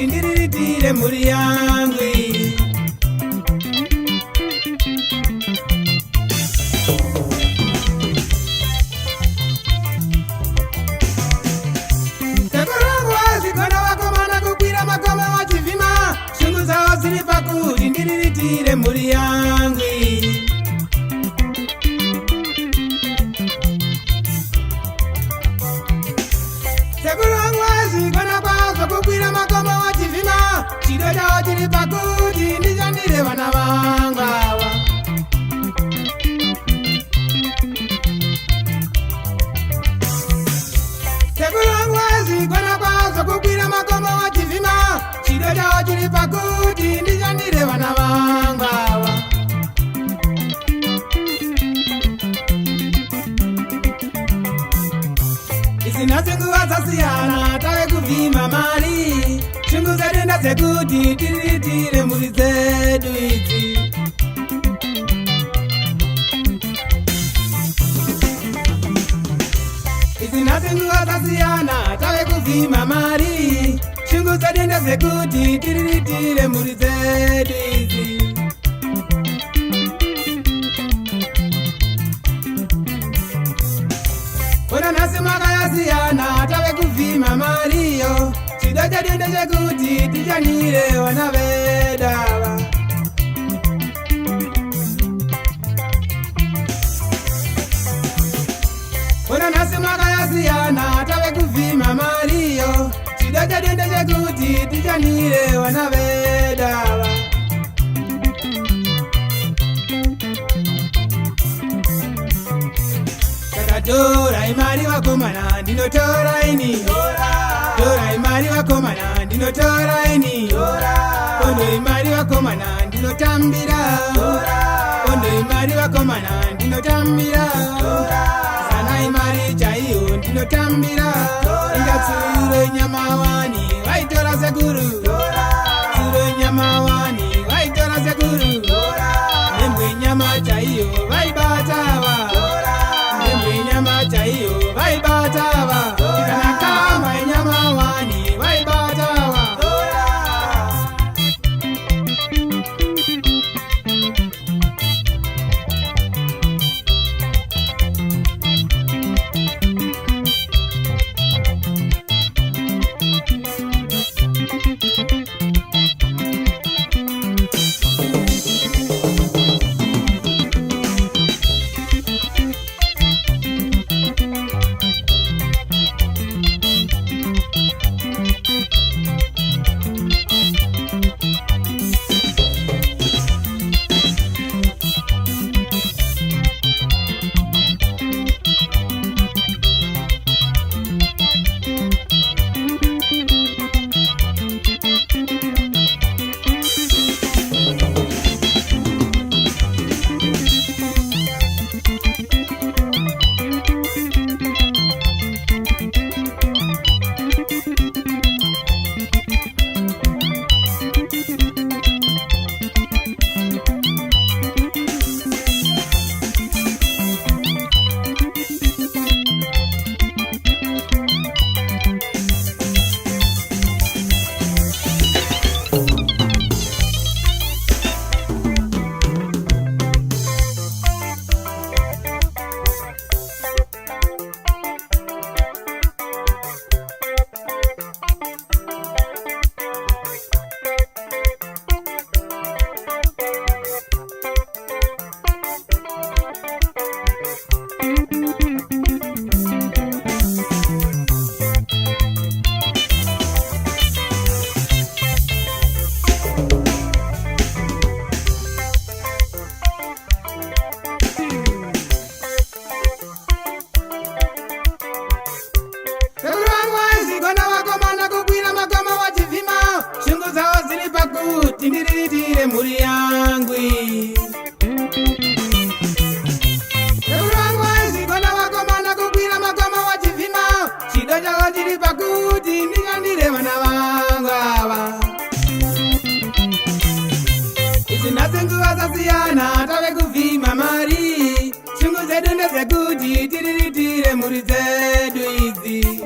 Indiriritire muri yangu Tekorangu wazikona wakomana kukwira makoma wachivima shungu zao ziri pakuri indiriritire muri yangu Tekorangu wazikona kukwira makoma wachivima chido chao chiri pakuti ndichandire vana vangu ava sekuru vangu vazikona kwazvo kukwira makoma wachivima chido chao chiri pakuti ndichandire vana vangu ava isinasi nguva dzasiyana tave kuvhima mari shungu dzadenda dzekuti tiriritire mhuri dzedu idzi isinasi nguva dzasiyana tave kuvhima mari shungu dzadenda dzekuti tiriritire mhuri dzedu idzi Ona nasi mwaka yasiyana tave kuvhima mariyo chido chadenda chekuti tichanire vana vedava Ona nasi mwaka yasiyana tave kuvhima mariyo chido chadenda chekuti tichanire vana vedava Tora imari wakomana ndinotora ini Tora imari wakomana ndinotora ini Kondo imari wakomana ndinotambira Kondo imari wakomana ndinotambira Sana imari chaiyo ndinotambira Inga tsuro nyama wani waitora sekuru Tsuro nyama wani waitora sekuru Nembwe nyama chaiyo waibatawa Nyama chaiyo vaibatawa Kana kama nyama wani vaibatawa tindiriritire muri yangu. Sekurangwa zikona wakomana kukwira makoma wachivhima. Chido chako chiri pakuti ndingandire vana vangu ava. Izi ndasenguva dzasiyana tave kuvhima mari. Shungu dzedu ndedzekuti tiriritire mhuri dzedu idzi.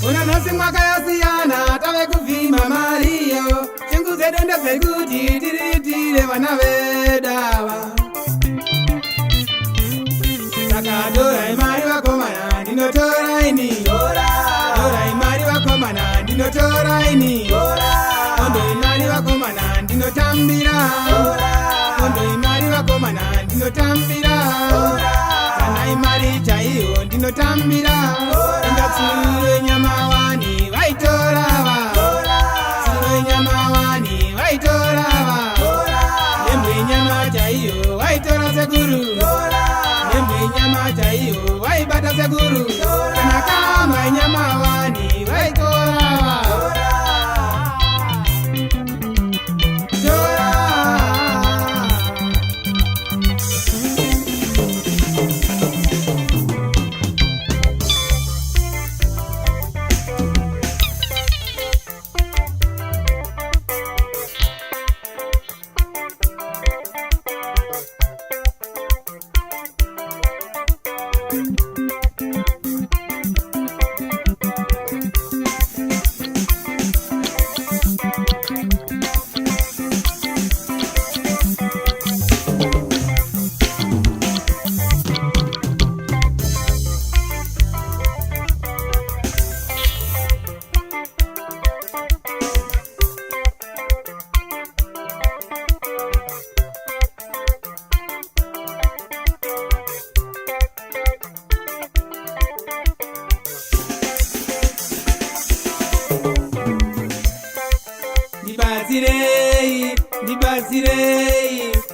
Una nhasi mwaka yasiyana tave kuvhima mariyo. Shungu dzedu ndedzekuti tiriritire vana vedu ava. Saka torai mari vakomana ndinotora ini. Torai mari vakomana ndinotora ini. Ondoi mari vakomana ndinotambira. Ondoi mari vakomana ndinotambira. Kana imari chaiyo ndinotambira. Ingatsure nyama wani vaitora va. Tsure nyama wani vaitora va. Nembwe nyama chaiyo vaitora sekuru. Nembwe nyama chaiyo vaibata sekuru. Kana kama nyama wani vaitora va.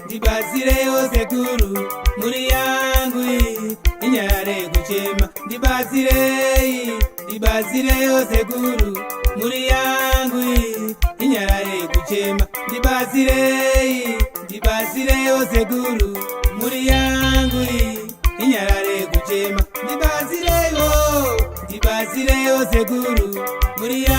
Ndibatsirei osekuru muri yangu inyare kuchema. Ndibatsirei osekuru muri yangu inyare kuchema. Ndibatsirei osekuru muri yangu inyare kuchema. Ndibatsirei osekuru muri yangu.